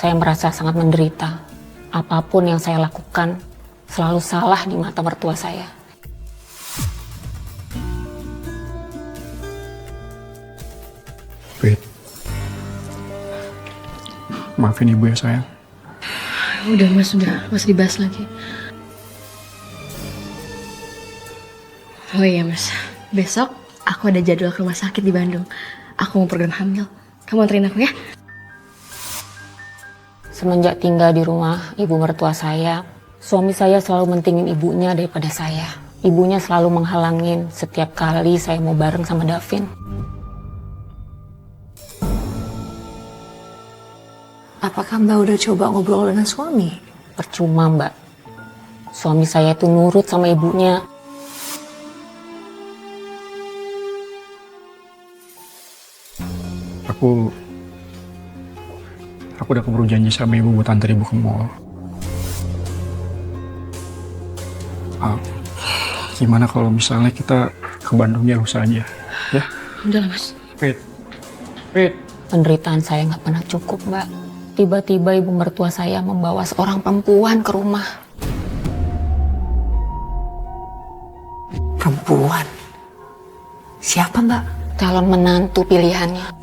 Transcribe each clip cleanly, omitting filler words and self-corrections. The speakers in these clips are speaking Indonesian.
saya merasa sangat menderita. Apapun yang saya lakukan selalu salah di mata mertua saya. Wait. Maafin ibu ya sayang. Udah mas, udah. Mas dibahas lagi. Oh iya mas, besok aku ada jadwal ke rumah sakit di Bandung. Aku mau program hamil. Kamu anterin aku ya? Semenjak tinggal di rumah ibu mertua saya, suami saya selalu mentingin ibunya daripada saya. Ibunya selalu menghalangin setiap kali saya mau bareng sama Davin. Apakah Mbak udah coba ngobrol dengan suami? Percuma, Mbak. Suami saya itu nurut sama ibunya. Aku udah keburu janji sama ibu buat antar ibu ke mall. Gimana kalau misalnya kita ke Bandungnya lusa aja, ya? Udah lah mas. Wait. Penderitaan saya nggak pernah cukup, Mbak. Tiba-tiba ibu mertua saya membawa seorang perempuan ke rumah. Perempuan? Siapa Mbak? Calon menantu pilihannya.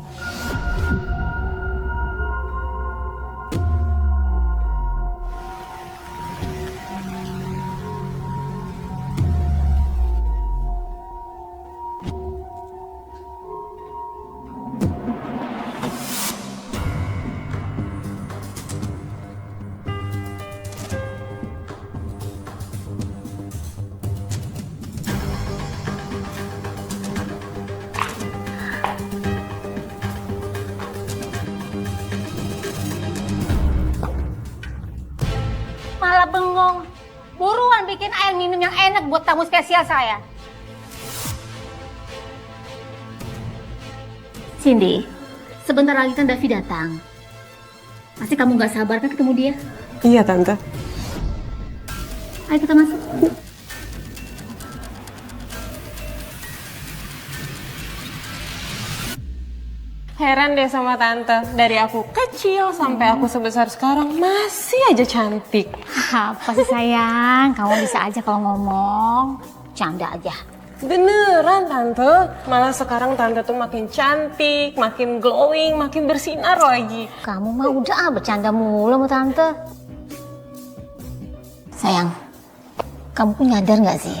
Malah bengong. Buruan bikin air minum yang enak buat tamu spesial saya. Cindy, sebentar lagi kan Davi datang. Pasti kamu gak sabar kan ketemu dia? Iya, Tante. Ayo kita masuk. Heran deh sama Tante. Dari aku kecil sampai aku sebesar sekarang masih aja cantik. Apa sih sayang? Kamu bisa aja kalau ngomong. Canda aja. Beneran Tante. Malah sekarang Tante tuh makin cantik, makin glowing, makin bersinar lagi. Kamu mah udah bercanda mulu sama Tante. Sayang, kamu pun nyadar gak sih?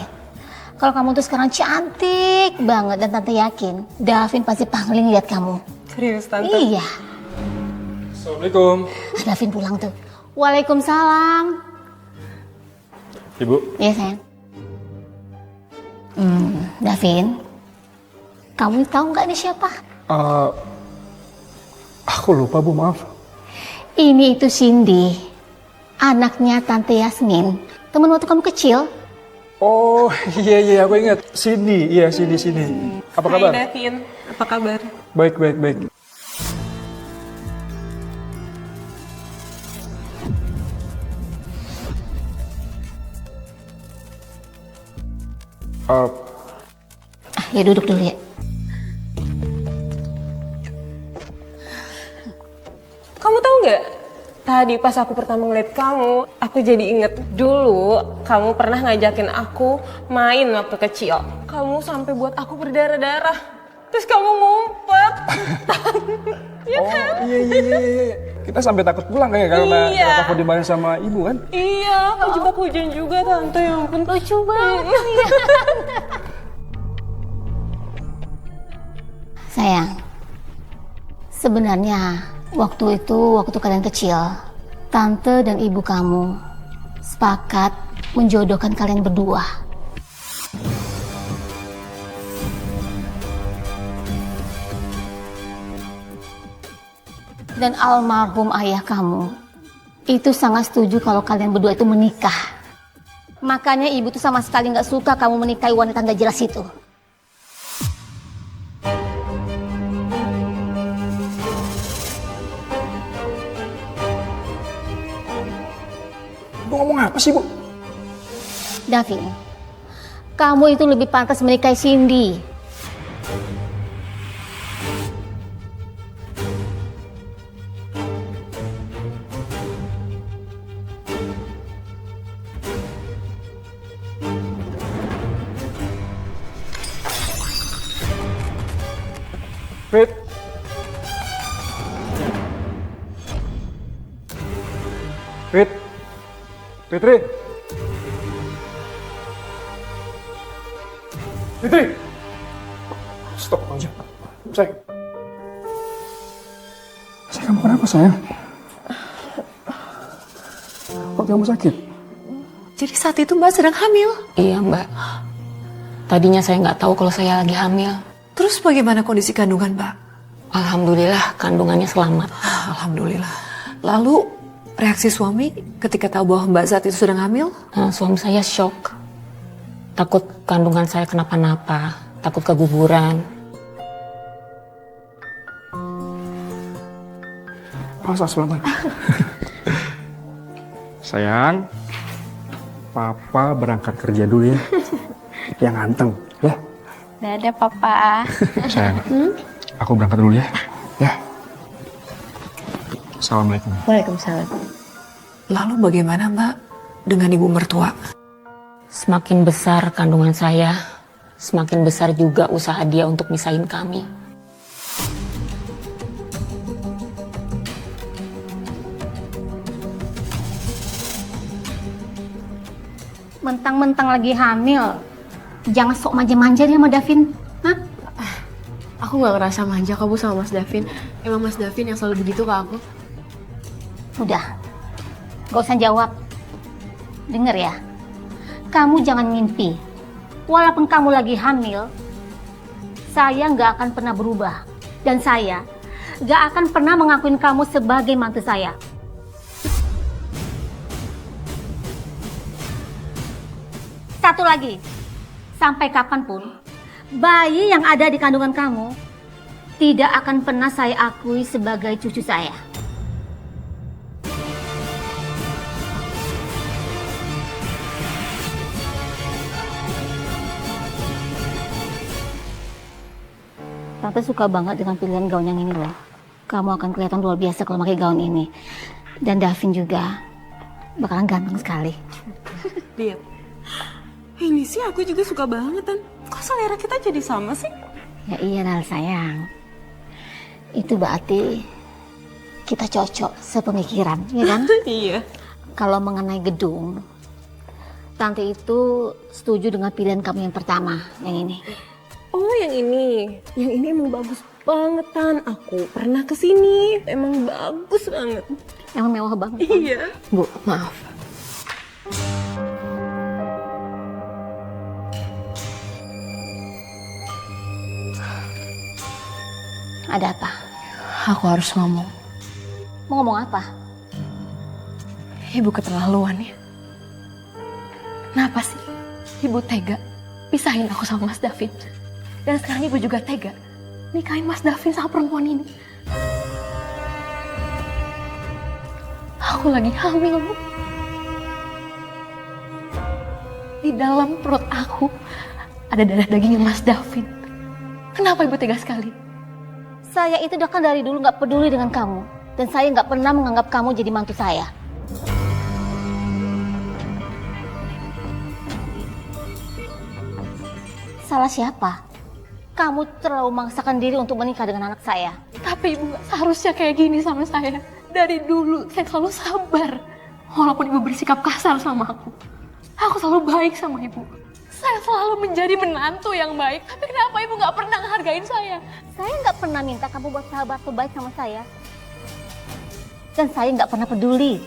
Kalau kamu tuh sekarang cantik banget dan Tante yakin Davin pasti pangling lihat kamu. Serius Tante? Iya. Assalamualaikum. Davin pulang tuh. Waalaikumsalam. Ibu. Iya sayang. Davin, kamu tahu nggak ini siapa? Aku lupa Bu, maaf. Ini itu Cindy, anaknya Tante Yasmin, teman waktu kamu kecil. Oh iya aku ingat. Cindy. Apa kabar? Hai Davin, apa kabar? Baik. Ya duduk dulu ya. Kamu tahu nggak? Tadi pas aku pertama ngeliat kamu, aku jadi inget dulu kamu pernah ngajakin aku main waktu kecil. Kamu sampai buat aku berdarah-darah. Terus kamu ngumpet. Ya kan? Iya. Kita sampai takut pulang kayak karena aku dimarahin sama ibu kan? Iya, aku jebak hujan juga Tante, ya ampun. Lucu banget. Sayang, sebenarnya waktu kalian kecil, Tante dan ibu kamu sepakat menjodohkan kalian berdua. Dan almarhum ayah kamu itu sangat setuju kalau kalian berdua itu menikah. Makanya ibu tuh sama sekali nggak suka kamu menikahi wanita nggak jelas itu. Bu ngomong apa sih Bu? Davin, kamu itu lebih pantas menikahi Cindy. Fit. Fit. Fitri. Fitri. Stop aja. Sayang. Sayang, kamu kenapa sayang? Kok kamu sakit? Jadi saat itu Mbak sedang hamil. Iya Mbak. Tadinya saya nggak tahu kalau saya lagi hamil. Terus bagaimana kondisi kandungan Mbak? Alhamdulillah kandungannya selamat. Alhamdulillah. Lalu reaksi suami ketika tahu bahwa Mbak saat itu sedang hamil? Suami saya shock. Takut kandungan saya kenapa-napa. Takut keguguran. Pas banget. Sayang, Papa berangkat kerja dulu ya. Yang ganteng, ya. Dadah papa. Sayang, aku berangkat dulu ya. Ya. Assalamualaikum. Waalaikumsalam. Lalu bagaimana Mbak dengan ibu mertua? Semakin besar kandungan saya, semakin besar juga usaha dia untuk misahin kami. Mentang-mentang lagi hamil, jangan sok manja-manja dia sama Davin. Hah? Aku gak ngerasa manja kok Bu sama Mas Davin. Emang Mas Davin yang selalu begitu ke aku. Udah, gak usah jawab. Dengar ya, kamu jangan mimpi. Walaupun kamu lagi hamil, saya gak akan pernah berubah. Dan saya gak akan pernah mengakuin kamu sebagai mantu saya. Satu lagi, sampai kapanpun, bayi yang ada di kandungan kamu tidak akan pernah saya akui sebagai cucu saya. Tante suka banget dengan pilihan gaun yang ini loh. Kamu akan kelihatan luar biasa kalau pakai gaun ini. Dan Davin juga bakalan ganteng sekali. Lihat. Ini sih aku juga suka banget, Tan. Kok selera kita jadi sama sih? Ya iyalah sayang. Itu berarti kita cocok sepemikiran, ya kan? Iya. Kalau mengenai gedung, Tante itu setuju dengan pilihan kamu yang pertama, yang ini. Oh, yang ini. Yang ini emang bagus banget, Tan. Aku pernah kesini. Emang bagus banget. Emang mewah banget. Kan? Iya. Bu, maaf. Ada apa? Aku harus ngomong. Mau ngomong apa? Ibu keterlaluan ya. Kenapa sih Ibu tega pisahin aku sama Mas Davin? Dan sekarang Ibu juga tega nikahin Mas Davin sama perempuan ini. Aku lagi hamil, Bu. Di dalam perut aku ada darah dagingnya Mas Davin. Kenapa Ibu tega sekali? Saya itu udah kan dari dulu nggak peduli dengan kamu. Dan saya nggak pernah menganggap kamu jadi mantu saya. Salah siapa? Kamu terlalu memaksakan diri untuk menikah dengan anak saya. Tapi Ibu gak seharusnya kayak gini sama saya. Dari dulu saya selalu sabar. Walaupun Ibu bersikap kasar sama aku selalu baik sama Ibu. Saya selalu menjadi menantu yang baik. Tapi kenapa Ibu gak pernah ngehargain saya? Saya nggak pernah minta kamu buat sahabat terbaik sama saya. Dan saya nggak pernah peduli.